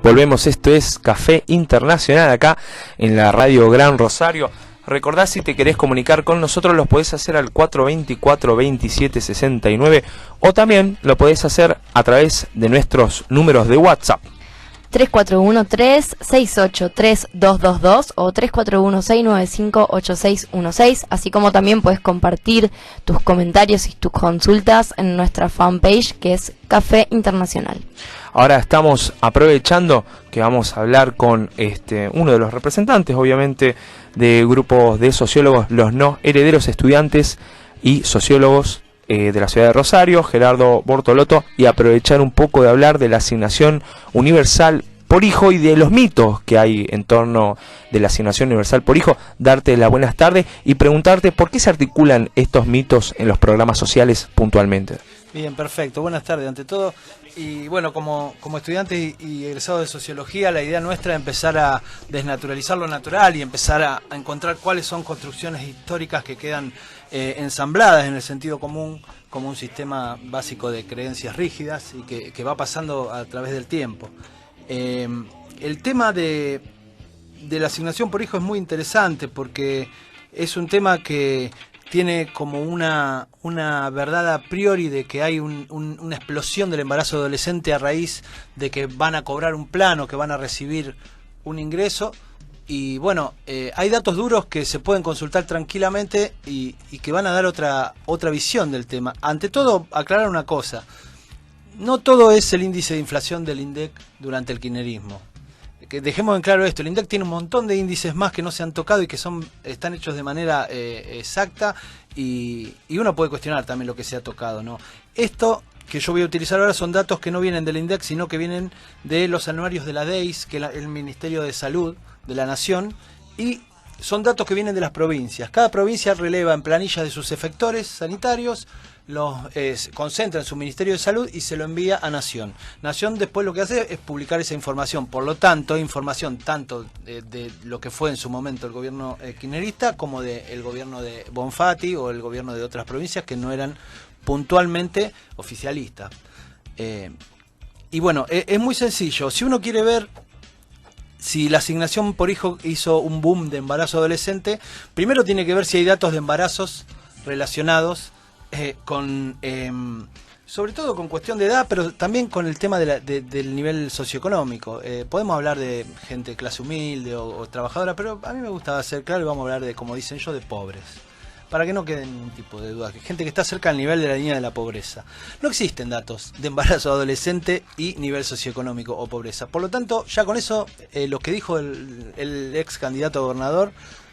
Volvemos, esto es Café Internacional acá en la Radio Gran Rosario. Recordá, si te querés comunicar con nosotros, lo podés hacer al 424-2769 o también lo podés hacer a través de nuestros números de WhatsApp. 3413-683222 o 3416958616, así como también puedes compartir tus comentarios y tus consultas en nuestra fanpage, que es Café Internacional. Ahora estamos aprovechando que vamos a hablar con uno de los representantes, obviamente, de grupos de sociólogos, los no herederos estudiantes y sociólogos de la ciudad de Rosario, Gerardo Bortolotto, y aprovechar un poco de hablar de la asignación universal por hijo y de los mitos que hay en torno de la asignación universal por hijo. Darte las buenas tardes y preguntarte por qué se articulan estos mitos en los programas sociales puntualmente. Bien, perfecto. Buenas tardes ante todo. Y bueno, como estudiante y egresado de Sociología, la idea nuestra es empezar a desnaturalizar lo natural y empezar a encontrar cuáles son construcciones históricas que quedan ensambladas en el sentido común como un sistema básico de creencias rígidas y que va pasando a través del tiempo. El tema de la asignación por hijo es muy interesante porque es un tema que tiene como una verdad a priori de que hay una explosión del embarazo adolescente a raíz de que van a cobrar un plano, que van a recibir un ingreso. Y bueno, hay datos duros que se pueden consultar tranquilamente y que van a dar otra visión del tema. Ante todo, aclarar una cosa: no todo es el índice de inflación del INDEC durante el kirchnerismo. Que dejemos en claro esto: el INDEC tiene un montón de índices más que no se han tocado y que están hechos de manera exacta, y uno puede cuestionar también lo que se ha tocado, ¿no? Esto que yo voy a utilizar ahora son datos que no vienen del INDEC, sino que vienen de los anuarios de la DEIS, que es el Ministerio de Salud de la Nación, y son datos que vienen de las provincias. Cada provincia releva en planillas de sus efectores sanitarios, los concentra en su Ministerio de Salud y se lo envía a Nación. Nación después lo que hace es publicar esa información. Por lo tanto, información tanto de lo que fue en su momento el gobierno kirchnerista como del gobierno de Bonfatti o el gobierno de otras provincias que no eran puntualmente oficialistas. Y bueno, es muy sencillo. Si uno quiere ver si la asignación por hijo hizo un boom de embarazo adolescente, primero tiene que ver si hay datos de embarazos relacionados sobre todo con cuestión de edad, pero también con el tema del nivel socioeconómico. Podemos hablar de gente de clase humilde o trabajadora, pero a mí me gusta ser claro y vamos a hablar de, como dicen yo, de pobres, para que no quede ningún tipo de duda, que gente que está cerca del nivel de la línea de la pobreza. No existen datos de embarazo adolescente y nivel socioeconómico o pobreza. Por lo tanto, ya con eso, lo que dijo el ex candidato a gobernador,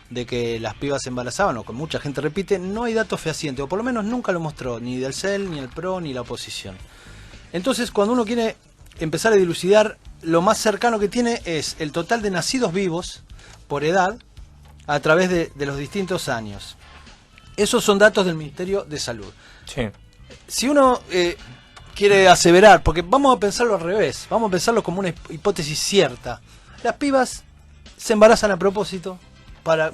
de que las pibas se embarazaban, o que mucha gente repite, no hay datos fehacientes, o por lo menos nunca lo mostró, ni del CEL, ni el PRO, ni la oposición. Entonces, cuando uno quiere empezar a dilucidar, lo más cercano que tiene es el total de nacidos vivos por edad a través de los distintos años. Esos son datos del Ministerio de Salud. Sí. Si uno quiere aseverar, porque vamos a pensarlo al revés, vamos a pensarlo como una hipótesis cierta. Las pibas se embarazan a propósito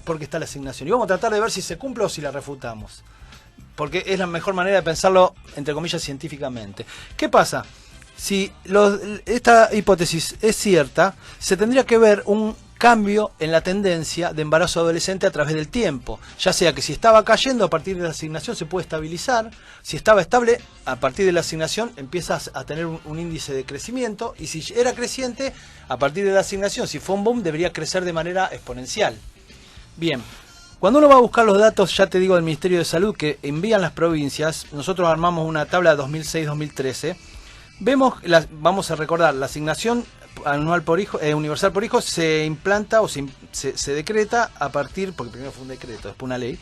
porque está la asignación. Y vamos a tratar de ver si se cumple o si la refutamos. Porque es la mejor manera de pensarlo, entre comillas, científicamente. ¿Qué pasa? Si esta hipótesis es cierta, se tendría que ver un cambio en la tendencia de embarazo adolescente a través del tiempo, ya sea que si estaba cayendo a partir de la asignación se puede estabilizar, si estaba estable a partir de la asignación empiezas a tener un índice de crecimiento, y si era creciente a partir de la asignación, si fue un boom, debería crecer de manera exponencial. Bien, cuando uno va a buscar los datos, ya te digo, del Ministerio de Salud que envían las provincias, nosotros armamos una tabla de 2006-2013, vamos a recordar, la asignación anual por hijo, universal por hijo se implanta o se decreta a partir, porque primero fue un decreto, después una ley,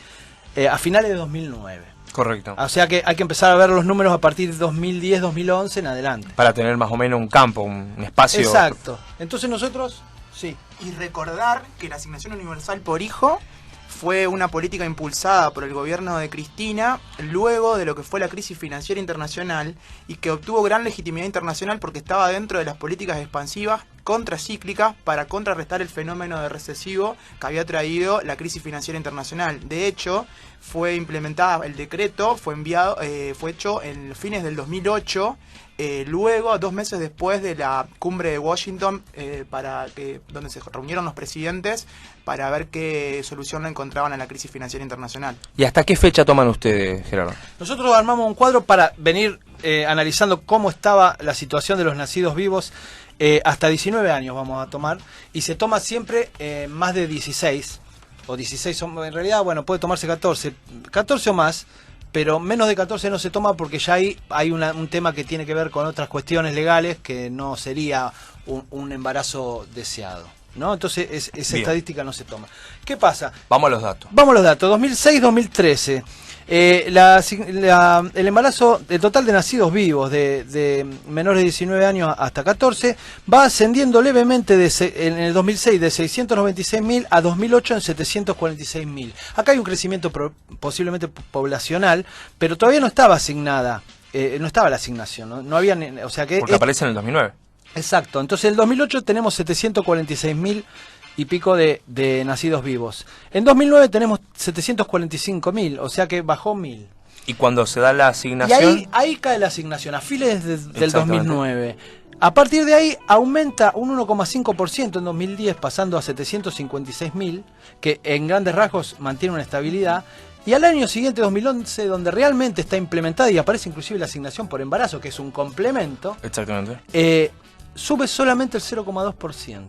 a finales de 2009. Correcto. O sea que hay que empezar a ver los números a partir de 2010, 2011 en adelante. Para tener más o menos un campo, un espacio. Exacto. Entonces nosotros, sí. Y recordar que la asignación universal por hijo fue una política impulsada por el gobierno de Cristina luego de lo que fue la crisis financiera internacional y que obtuvo gran legitimidad internacional porque estaba dentro de las políticas expansivas contracíclicas para contrarrestar el fenómeno de recesivo que había traído la crisis financiera internacional. De hecho, fue implementada el decreto, fue hecho en fines del 2008 luego, 2 meses después de la cumbre de Washington, donde se reunieron los presidentes para ver qué solución le encontraban a la crisis financiera internacional. ¿Y hasta qué fecha toman ustedes, Gerardo? Nosotros armamos un cuadro para venir analizando cómo estaba la situación de los nacidos vivos. Hasta 19 años vamos a tomar, y se toma siempre más de 16, o 16, en realidad, bueno, puede tomarse 14 o más, pero menos de 14 no se toma porque ya hay un tema que tiene que ver con otras cuestiones legales que no sería un embarazo deseado, ¿no? Entonces esa Bien. estadística no se toma. ¿Qué pasa? Vamos a los datos. Vamos a los datos. 2006-2013. El embarazo, el total de nacidos vivos de menores de 19 años hasta 14 va ascendiendo levemente en el 2006 de 696.000 a 2008 en 746.000. Acá hay un crecimiento posiblemente poblacional, pero todavía no estaba asignada, no estaba la asignación, no había, o sea que Porque aparece en el 2009. Exacto, entonces en el 2008 tenemos 746.000 y pico de nacidos vivos. En 2009 tenemos 745.000, o sea que bajó 1.000. Y cuando se da la Y asignación... ahí cae la asignación, a fines del Exactamente. 2009. A partir de ahí aumenta un 1,5% en 2010, pasando a 756.000, que en grandes rasgos mantiene una estabilidad. Y al año siguiente, 2011, donde realmente está implementada y aparece inclusive la asignación por embarazo, que es un complemento, Exactamente. sube solamente el 0,2%.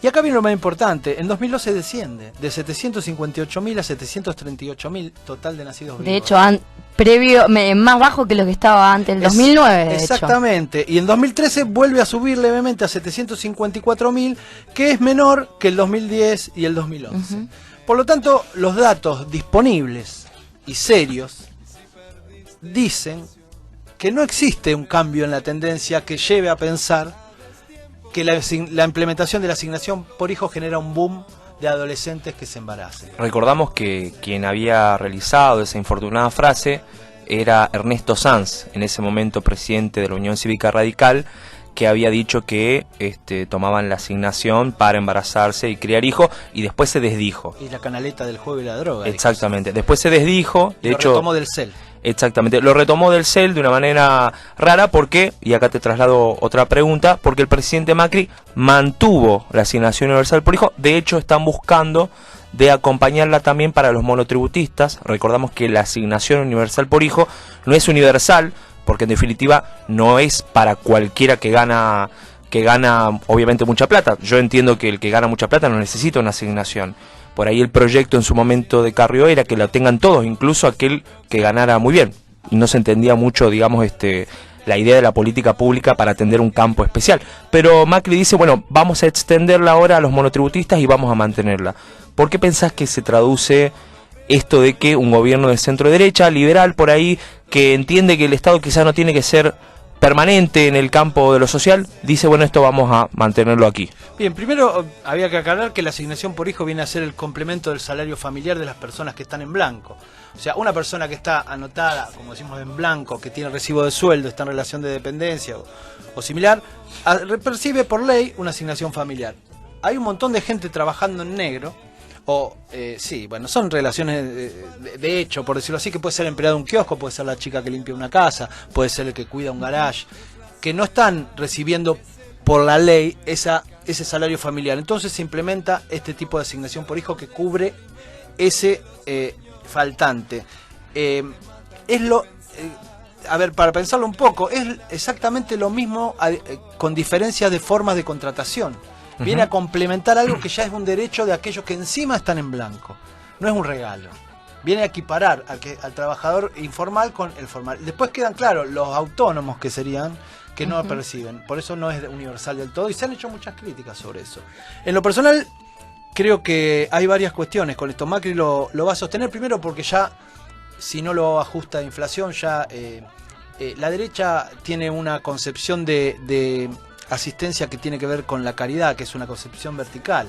Y acá viene lo más importante, en 2012 desciende de 758.000 a 738.000 total de nacidos vivos. De hecho, más bajo que lo que estaba antes, el 2009, de Exactamente, y en 2013 vuelve a subir levemente a 754.000, que es menor que el 2010 y el 2011. Ujú. Por lo tanto, los datos disponibles y serios dicen que no existe un cambio en la tendencia que lleve a pensar que la implementación de la asignación por hijo genera un boom de adolescentes que se embaracen. Recordamos que quien había realizado esa infortunada frase era Ernesto Sanz, en ese momento presidente de la Unión Cívica Radical, que había dicho que tomaban la asignación para embarazarse y criar hijos, y después se desdijo. Y la canaleta del juego y la droga. Exactamente, después se desdijo, de hecho... Lo retomó del CEL. Exactamente, lo retomó del CEL de una manera rara porque, y acá te traslado otra pregunta, porque el presidente Macri mantuvo la asignación universal por hijo. De hecho están buscando de acompañarla también para los monotributistas. Recordamos que la asignación universal por hijo no es universal, porque en definitiva no es para cualquiera que gana obviamente mucha plata. Yo entiendo que el que gana mucha plata no necesita una asignación. Por ahí el proyecto en su momento de Carrió era que lo tengan todos, incluso aquel que ganara muy bien. Y no se entendía mucho, digamos, la idea de la política pública para atender un campo especial. Pero Macri dice, bueno, vamos a extenderla ahora a los monotributistas y vamos a mantenerla. ¿Por qué pensás que se traduce esto de que un gobierno de centro derecha, liberal por ahí, que entiende que el Estado quizás no tiene que ser permanente en el campo de lo social, dice, bueno, esto vamos a mantenerlo aquí? Bien, primero había que aclarar que la asignación por hijo viene a ser el complemento del salario familiar de las personas que están en blanco. O sea, una persona que está anotada, como decimos, en blanco, que tiene recibo de sueldo, está en relación de dependencia o similar, percibe por ley una asignación familiar. Hay un montón de gente trabajando en negro, sí, bueno, son relaciones de hecho, por decirlo así, que puede ser el empleado de un kiosco, puede ser la chica que limpia una casa, puede ser el que cuida un garage, que no están recibiendo por la ley ese salario familiar. Entonces se implementa este tipo de asignación por hijo que cubre ese faltante. A ver, para pensarlo un poco, es exactamente lo mismo con diferencias de formas de contratación. Viene a complementar algo que ya es un derecho de aquellos que encima están en blanco. No es un regalo. Viene a equiparar al trabajador informal con el formal. Después quedan, claro, los autónomos que serían, que no perciben. Por eso no es universal del todo y se han hecho muchas críticas sobre eso. En lo personal, creo que hay varias cuestiones con esto. Macri lo va a sostener primero porque ya, si no lo ajusta a inflación, ya la derecha tiene una concepción de asistencia que tiene que ver con la caridad, que es una concepción vertical.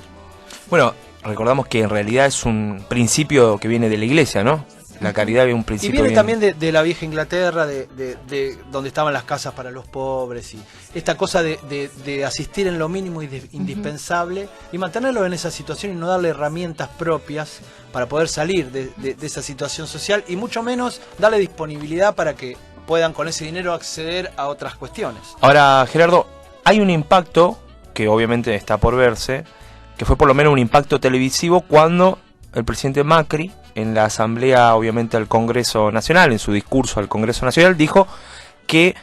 Bueno, recordamos que en realidad es un principio que viene de la iglesia, ¿no? La caridad es un principio. Y viene también de la vieja Inglaterra, de donde estaban las casas para los pobres, y esta cosa de asistir en lo mínimo y indispensable, y mantenerlo en esa situación y no darle herramientas propias para poder salir de esa situación social, y mucho menos darle disponibilidad para que puedan con ese dinero acceder a otras cuestiones. Ahora, Gerardo, hay un impacto que obviamente está por verse, que fue por lo menos un impacto televisivo cuando el presidente Macri, en la asamblea obviamente al Congreso Nacional, en su discurso al Congreso Nacional, dijo que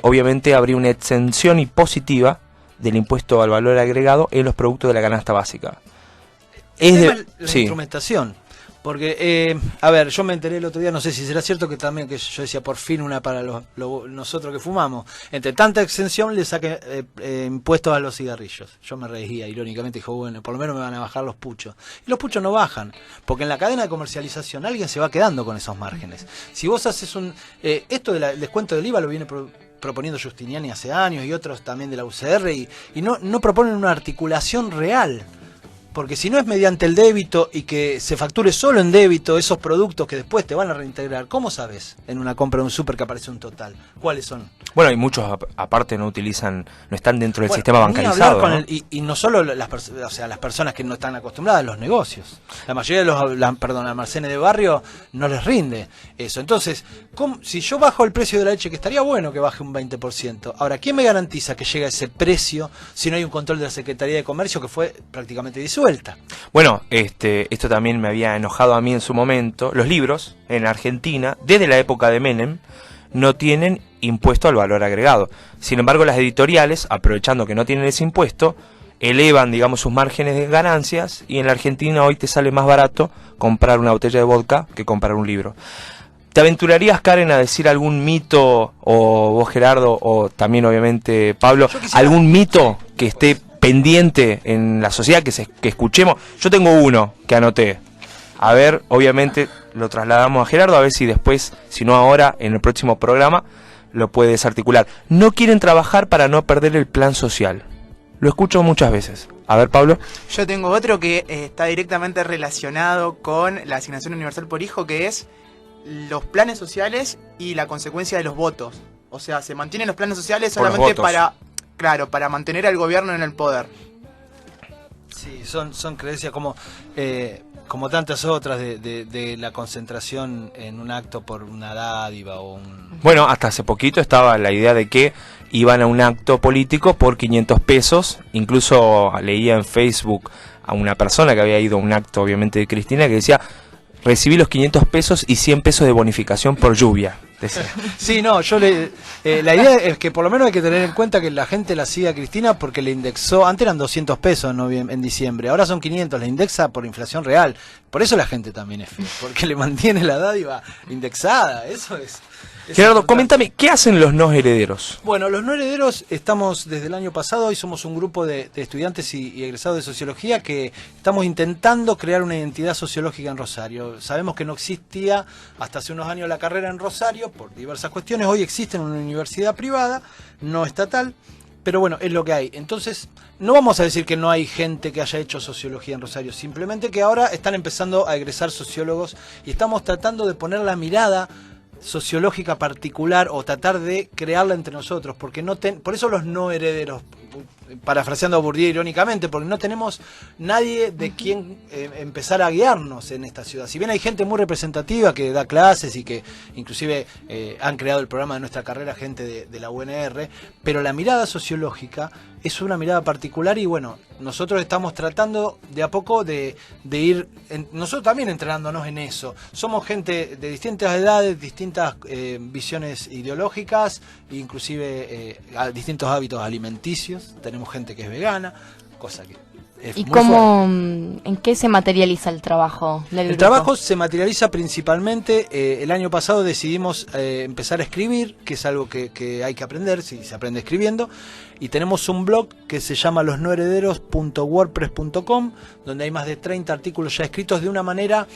obviamente habría una exención impositiva del impuesto al valor agregado en los productos de la canasta básica. La instrumentación. Porque, a ver, yo me enteré el otro día, no sé si será cierto que también, que yo decía, por fin una para nosotros que fumamos. Entre tanta exención le saqué impuestos a los cigarrillos. Yo me reía irónicamente, dijo, bueno, por lo menos me van a bajar los puchos. Y los puchos no bajan, porque en la cadena de comercialización alguien se va quedando con esos márgenes. Si vos haces esto del descuento del IVA lo viene proponiendo Justiniani hace años y otros también de la UCR, y no proponen una articulación real. Porque si no es mediante el débito y que se facture solo en débito esos productos que después te van a reintegrar, ¿cómo sabes en una compra de un súper que aparece un total? ¿Cuáles son? Bueno, y muchos aparte no están dentro del sistema bancarizado, ¿no? Y no solo las personas que no están acostumbradas a los negocios. La mayoría de los almacenes de barrio no les rinde eso. Entonces, si yo bajo el precio de la leche, que estaría bueno que baje un 20%, ahora, ¿quién me garantiza que llegue a ese precio si no hay un control de la Secretaría de Comercio que fue prácticamente disuelta? Bueno, esto también me había enojado a mí en su momento. Los libros en Argentina, desde la época de Menem, no tienen impuesto al valor agregado. Sin embargo, las editoriales, aprovechando que no tienen ese impuesto, elevan, digamos, sus márgenes de ganancias, y en la Argentina hoy te sale más barato comprar una botella de vodka que comprar un libro. ¿Te aventurarías, Karen, a decir algún mito, o vos, Gerardo, o también obviamente Pablo, algún mito que esté pendiente en la sociedad, que escuchemos? Yo tengo uno que anoté. A ver, obviamente lo trasladamos a Gerardo, a ver si después, si no ahora, en el próximo programa, lo puede desarticular. No quieren trabajar para no perder el plan social. Lo escucho muchas veces. A ver, Pablo. Yo tengo otro que está directamente relacionado con la asignación universal por hijo, que es los planes sociales y la consecuencia de los votos. O sea, se mantienen los planes sociales solamente para mantener al gobierno en el poder. Sí, son creencias como tantas otras de la concentración en un acto por una dádiva o un... Bueno, hasta hace poquito estaba la idea de que iban a un acto político por 500 pesos. Incluso leía en Facebook a una persona que había ido a un acto, obviamente, de Cristina, que decía: recibí los 500 pesos y 100 pesos de bonificación por lluvia. Sí, no, la idea es que por lo menos hay que tener en cuenta que la gente la sigue a Cristina porque le indexó, antes eran 200 pesos en diciembre, ahora son 500, la indexa por inflación real. Por eso la gente también es fiel, porque le mantiene la dádiva indexada, eso es... Gerardo, coméntame, ¿qué hacen los no herederos? Bueno, los no herederos estamos desde el año pasado, y somos un grupo de estudiantes y egresados de sociología que estamos intentando crear una identidad sociológica en Rosario. Sabemos que no existía hasta hace unos años la carrera en Rosario por diversas cuestiones. Hoy existe en una universidad privada, no estatal, pero bueno, es lo que hay. Entonces, no vamos a decir que no hay gente que haya hecho sociología en Rosario, simplemente que ahora están empezando a egresar sociólogos y estamos tratando de poner la mirada sociológica particular o tratar de crearla entre nosotros, porque por eso los no herederos, parafraseando a Bourdieu irónicamente, porque no tenemos nadie de quien empezar a guiarnos en esta ciudad. Si bien hay gente muy representativa que da clases y que inclusive han creado el programa de nuestra carrera, gente de la UNR, pero la mirada sociológica es una mirada particular, y bueno, nosotros estamos tratando de a poco de ir, nosotros también entrenándonos en eso. Somos gente de distintas edades, distintas visiones ideológicas, inclusive distintos hábitos alimenticios. Tenemos gente que es vegana, cosa que es ¿Y muy cómo, en qué se materializa el trabajo del grupo? El trabajo se materializa principalmente, el año pasado decidimos empezar a escribir, que es algo que hay que aprender, si se aprende escribiendo, y tenemos un blog que se llama losnoherederos.wordpress.com, donde hay más de 30 artículos ya escritos de una manera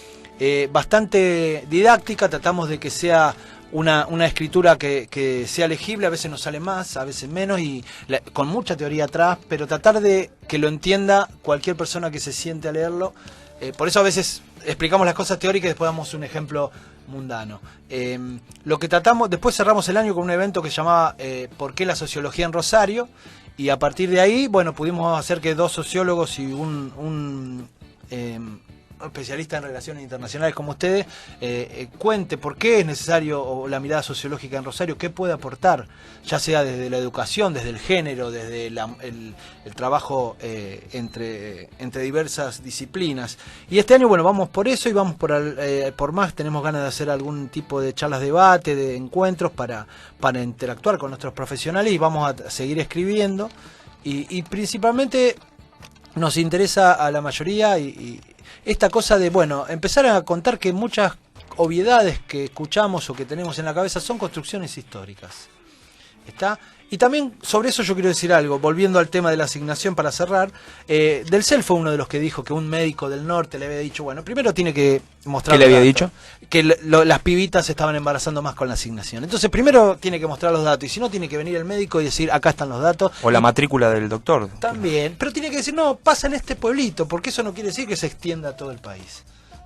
bastante didáctica. Tratamos de que sea una escritura que sea legible, a veces nos sale más, a veces menos, y con mucha teoría atrás, pero tratar de que lo entienda cualquier persona que se siente a leerlo. Por eso a veces explicamos las cosas teóricas y después damos un ejemplo mundano. Lo que tratamos, después cerramos el año con un evento que se llamaba ¿Por qué la sociología en Rosario? Y a partir de ahí, bueno, pudimos hacer que dos sociólogos y un especialista en relaciones internacionales como ustedes, cuente por qué es necesario la mirada sociológica en Rosario, qué puede aportar, ya sea desde la educación, desde el género, desde el trabajo entre diversas disciplinas. Y este año, bueno, vamos por eso y vamos por más. Tenemos ganas de hacer algún tipo de charlas, debate, de encuentros para interactuar con nuestros profesionales, y vamos a seguir escribiendo. Y principalmente nos interesa a la mayoría y esta cosa de, bueno, empezar a contar que muchas obviedades que escuchamos o que tenemos en la cabeza son construcciones históricas. ¿Está? Y también sobre eso yo quiero decir algo, volviendo al tema de la asignación para cerrar. Del CEL fue uno de los que dijo que un médico del norte le había dicho, bueno, primero tiene que mostrar... ¿Qué le había dicho? Que las pibitas se estaban embarazando más con la asignación. Entonces primero tiene que mostrar los datos, y si no, tiene que venir el médico y decir, acá están los datos. O la matrícula del doctor. También, pero tiene que decir, no, pasa en este pueblito, porque eso no quiere decir que se extienda a todo el país.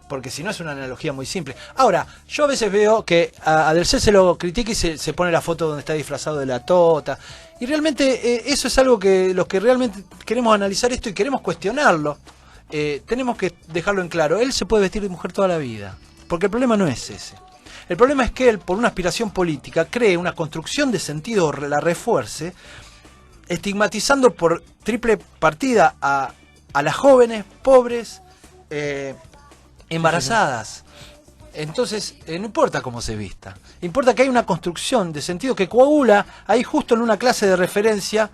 Porque si no es una analogía muy simple. Ahora, yo a veces veo que a Del C se lo critica y se pone la foto donde está disfrazado de la tota. Y realmente eso es algo que los que realmente queremos analizar esto y queremos cuestionarlo, tenemos que dejarlo en claro. Él se puede vestir de mujer toda la vida, porque el problema no es ese. El problema es que él, por una aspiración política, cree una construcción de sentido, la refuerce, estigmatizando por triple partida a las jóvenes, pobres, embarazadas. Entonces, no importa cómo se vista, importa que hay una construcción de sentido que coagula ahí justo en una clase de referencia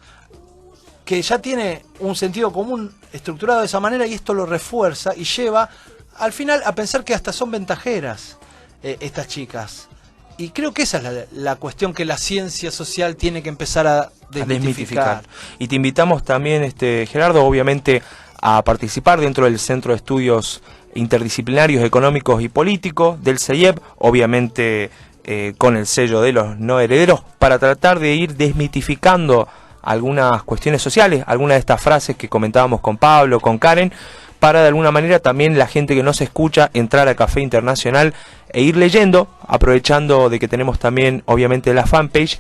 que ya tiene un sentido común estructurado de esa manera, y esto lo refuerza y lleva al final a pensar que hasta son ventajeras estas chicas. Y creo que esa es la cuestión que la ciencia social tiene que empezar a desmitificar. Y te invitamos también, Gerardo, obviamente, a participar dentro del Centro de Estudios Interdisciplinarios, Económicos y Políticos del CEIEP, obviamente con el sello de los no herederos, para tratar de ir desmitificando algunas cuestiones sociales, algunas de estas frases que comentábamos con Pablo, con Karen, para de alguna manera también la gente que no se escucha entrar a Café Internacional e ir leyendo, aprovechando de que tenemos también obviamente la fanpage,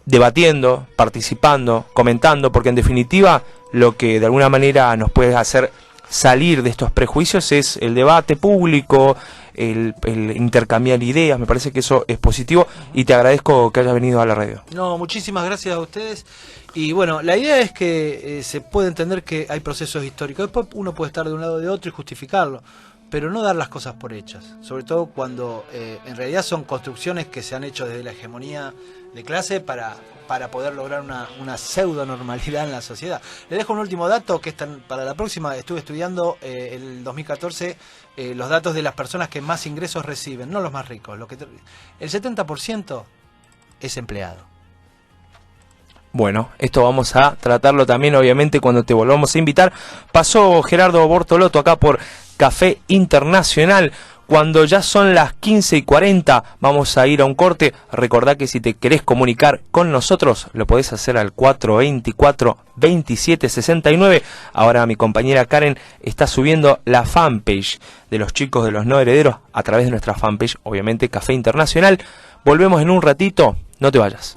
debatiendo, participando, comentando, porque en definitiva lo que de alguna manera nos puede hacer salir de estos prejuicios es el debate público, el intercambiar ideas. Me parece que eso es positivo y te agradezco que hayas venido a la radio. No, muchísimas gracias a ustedes. Y bueno, la idea es que se puede entender que hay procesos históricos. Después uno puede estar de un lado o de otro y justificarlo, pero no dar las cosas por hechas, sobre todo cuando en realidad son construcciones que se han hecho desde la hegemonía de clase para poder lograr una pseudo normalidad en la sociedad. Les dejo un último dato que para la próxima. Estuve estudiando el 2014 los datos de las personas que más ingresos reciben, no los más ricos. El 70% es empleado. Bueno, esto vamos a tratarlo también obviamente cuando te volvamos a invitar. Pasó Gerardo Bortolotto acá por Café Internacional. Cuando ya son las 15:40 vamos a ir a un corte. Recordá que si te querés comunicar con nosotros lo podés hacer al 424-2769. Ahora mi compañera Karen está subiendo la fanpage de los chicos de los no herederos a través de nuestra fanpage, obviamente Café Internacional. Volvemos en un ratito, no te vayas.